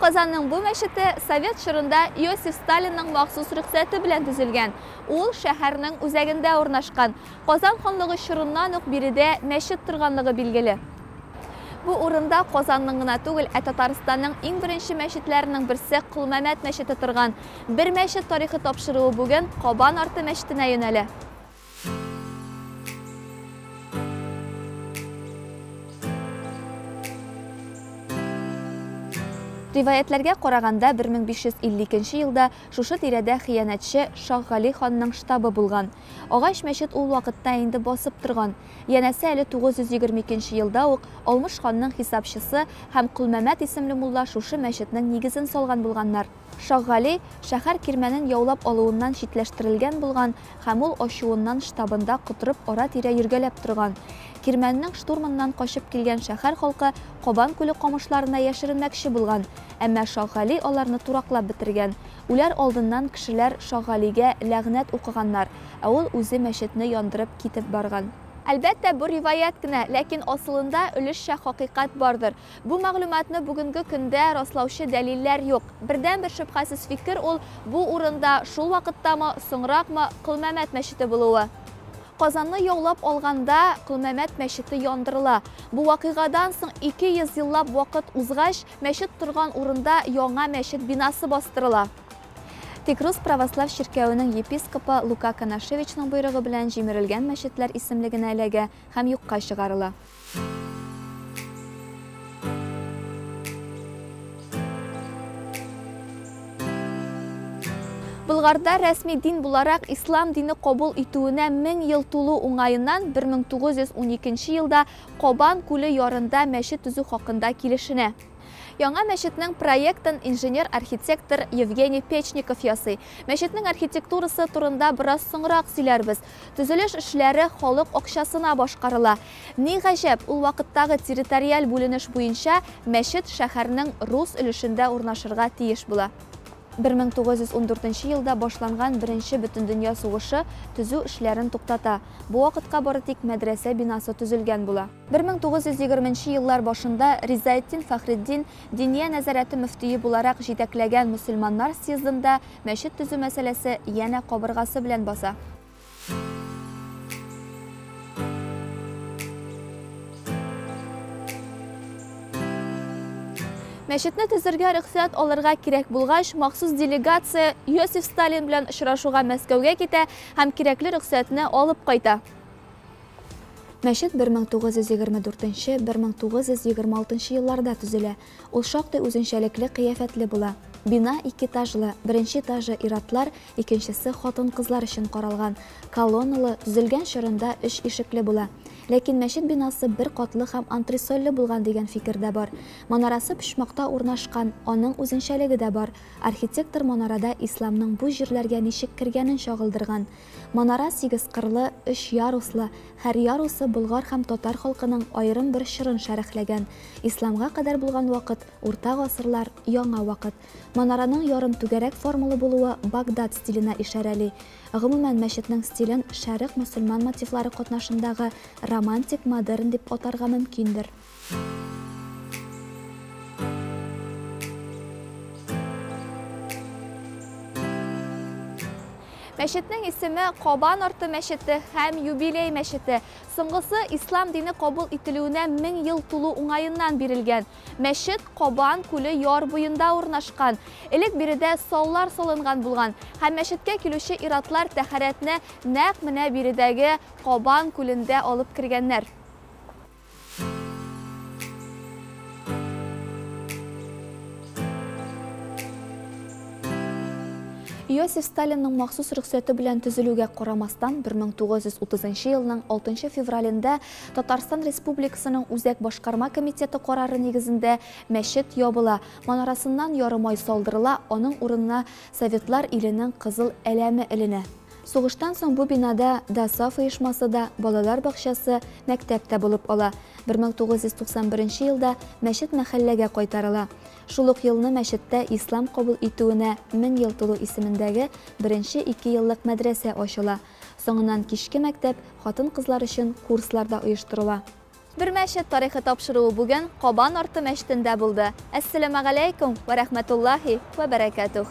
Казанның бу мәчете Совет чорында Иосиф Сталинның махсус рөхсәте белән төзелгән. Ул шәһәрнең үзәгендә урнашкан. Казан ханлыгы чорыннан ук биредә мәчет торганлыгы билгеле. Бу урында Казанның гына түгел, Татарстанның иң беренче мәчетләренең берсе Кылмәмәт мәчете торган. Бер мәчет тарихы тапшыруы бүген Кабан арты мәчетенә юнәлә. Риваятләргә караганда 1552 елда шушы тирәдә хыянәтче Шаһгали ханның штабы булган. Агач мәчет ул вакытта инде басып торган. Янәсе әле 922 елда ук Алмыш ханның хисапчысы һәм Кылмәмәт исемле мулла шушы мәчетнең нигезен салган булганнар. Шаһгали шәһәр кирмәнен яулап алуыннан читләштерелгән булган һәм ул ачуыннан штабында котырып ара-тирә йөргәләп торган. Кирмәннең штурманнан качып килгән шәһәр халкы Кабан күле камышларына яшеренмәкче булган, әмма Шаһгали аларны тураклап бетергән. Үләр алдыннан кешеләр Шаһгалигә ләгънәт укыганнар, ә ул үзе мәчетне яндырып китеп барган. Әлбәттә, бу риваят кенә, ләкин асылында өлешчә хакыйкать бардыр. Бу мәгълүматны бүгенге көндә раслаучы дәлилләр юк. Бердән-бер шөбһәсез фикер ул бу урында шул вакыттамы, соңракмы Кылмәмәт мәчете булуы. Казанны яулап алганда Кылмәмәт мәчете яндырыла. Бу вакыйгадан соң 200 еллап вакыт узгач, мәчет торган урында яңа мәчет бинасы бастырыла. Тик Рус православ чиркәвенең епископы Лука Канашевичның буйрыгы белән җимерелгән мәчетләр исемлегенә эләгә һәм юкка чыгарыла. Булгарда рәсми дин буларак ислам дине кабул итүенә 1000 ел тулу уңаеннан 1912 елда Кабан күле ярында мәчет төзү хакында килешенә. Яңа мәчетнең проектын инженер-архитектор Евгений Печников ясый. Мәчетнең архитектурасы турында бераз соңрак сөйләрбез. Төзелеш эшләре халык акчасына башкарыла. Ни гаҗәп, ул вакыттагы территориаль бүленеш буенча мәчет шәһәрнең рус өлешендә урнашырга тиеш була. 1914 елда башланган Беренче Бөтендөнья сугышы төзү эшләрен туктата. Бу вакытка бары тик мәдрәсә бинасы төзелгән була. 1920 еллар башында Ризаетдин Фәхретдин Диния нәзарәте мөфтие буларак җитәкләгән мөселманнар съездында мәчет төзү мәсьәләсе янә кабыргасы белән баса. Мәчетне төзергә рөхсәт алырга кирәк булгач, махсус делегация Иосиф Сталин белән очрашуга Мәскәүгә китә һәм кирәкле рөхсәтне алып кайта. Мәчет 1924-1926 елларда төзелә. Ул шактый үзенчәлекле кыяфәтле була. Бина 2 этажлы, беренче этажы ир-атлар, икенчесе хатын-кызлар өчен каралган. Колонналы, төзелгән чорында 3 ишекле була. Ләкин мәчет бинасы бер катлы һәм антресольле булган дигән фикер дә бар. Манарасы почмакта урнашкан, аның үзенчәлеге дә бар. Архитектор манарада исламның бу җирләргә ничек кергәнен чагылдырган. Манара 8 кырлы, 3 яруслы, һәр ярусы болгар һәм татар халкының аерым бер чорын шәрехләгән. Исламга кадәр булган вакыт, урта гасырлар, яңа вакыт. Манараның ярым түгәрәк формалы булуы Багдад стиленә ишарәли. Гомумән мәчетнең стилен шәрык мөселман мотивлары катнашындагы романтик модерн дип атарга мөмкиндер. Мәчетнең исеме Кабан арты мәчете һәм юбилей мәчете. Соңгысы ислам дине кабул ителүенә 1000 ел тулу уңаеннан бирелгән. Мәчет Кабан күле яр буенда урнашкан. Элек биредә саллар салынган булган һәм мәчеткә килүче ир-атлар тәһарәтне нәкъ менә биредәге Кабан күлендә алып кергәннәр. Иосиф Сталинның махсус рөхсәте белән төзелүгә карамастан 1930 елның 6 февралендә Татарстан Республикасының Үзәк башкарма комитеты карары нигезендә мәчет ябыла. Манарасыннан ярым ай салдырыла, аның урынына Советлар иленең кызыл әләме эленә. Сугыштан соң бу бинада Дасаф оешмасы да, балалар бакчасы, мәктәп тә булып ала. 1991 елда мәчет мәхәлләгә кайтарыла. Шул ук елны мәчеттә ислам кабул итүенә 1000 ел тулу исемендәге беренче 2 еллык мәдрәсә ачыла. Соңыннан кичке мәктәп, хатын-кызлар өчен курслар да оештырыла. Bir мәчет тарихы тапшыруы бүген Кабан арты мәчетендә булды. Әссәламу алейкум ва рахматуллахи ва баракатух.